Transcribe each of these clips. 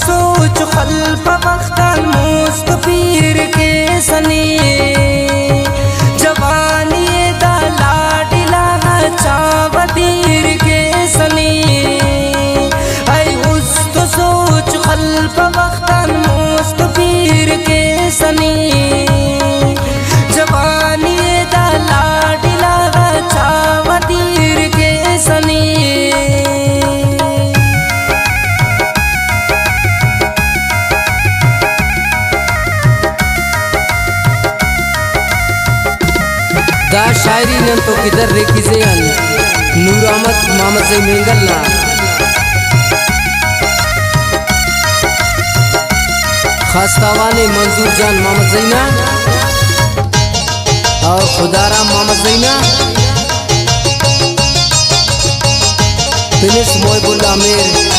सोच खल्प वक्तन मुस्तफीर के सनी जवानी दा लाडिला चावदीर के सनी ऐ उस तो सोच खल्प वक्तन मुस्तफीर के सनी जवानी दा लाडिला चावदीर के सनी दा शायरी नन तो किधर रेखी से नूर अहमद मोहम्मद से मेंगलना खास तावाने मंजूर जान मोहम्मद जैना और खुदाराम मोहम्मद जैना फिनिश मोहबुल आमिर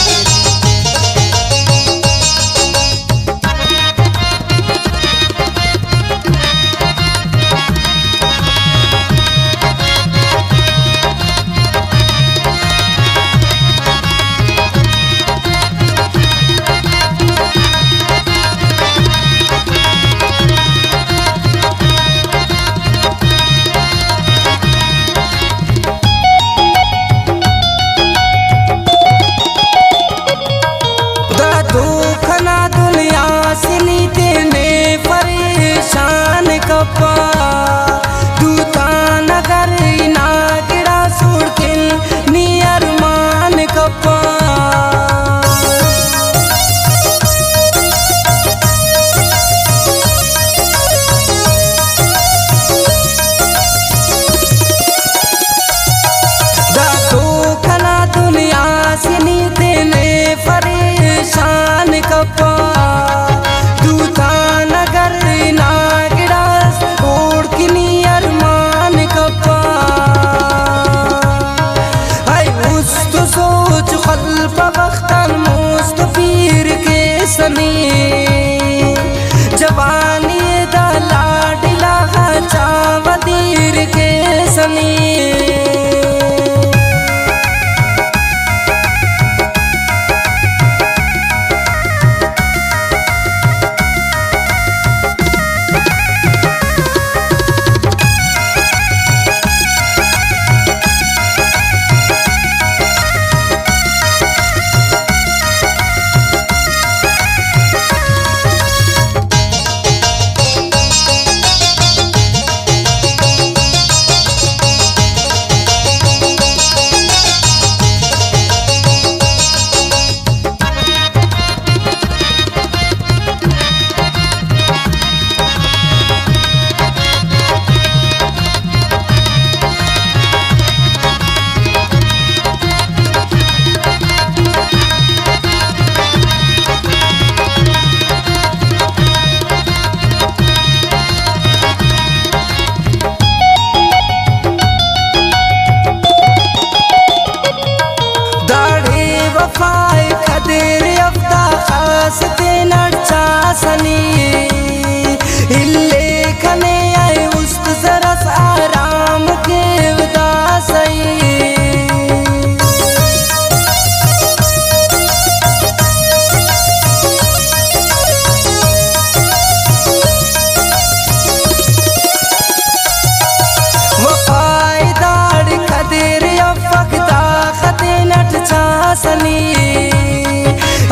जवानी दा लाडिला चावदीर के सनी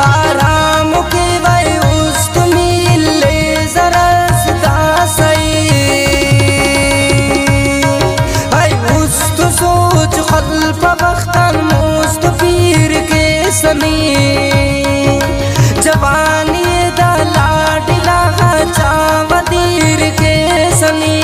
आराम के वही उस तुमी ले जरा सही उस तो सोच खल्प वक्तन मुस्तफीर के सनी जवानी दा लाडिला चावदीर के सनी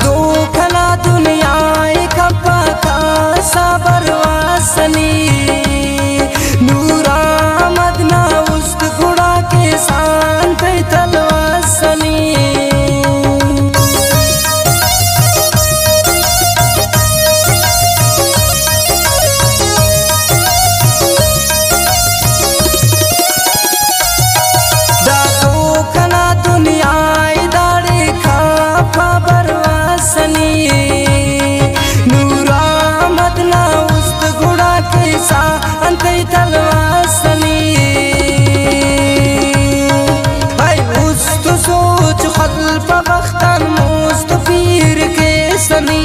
दोखला दुनिया खपा का साबर वासनी नूरामद ना उस्त गुड़ा के शांत तलवासनी सोच खल पबख्तन मुस्तफीर के सनी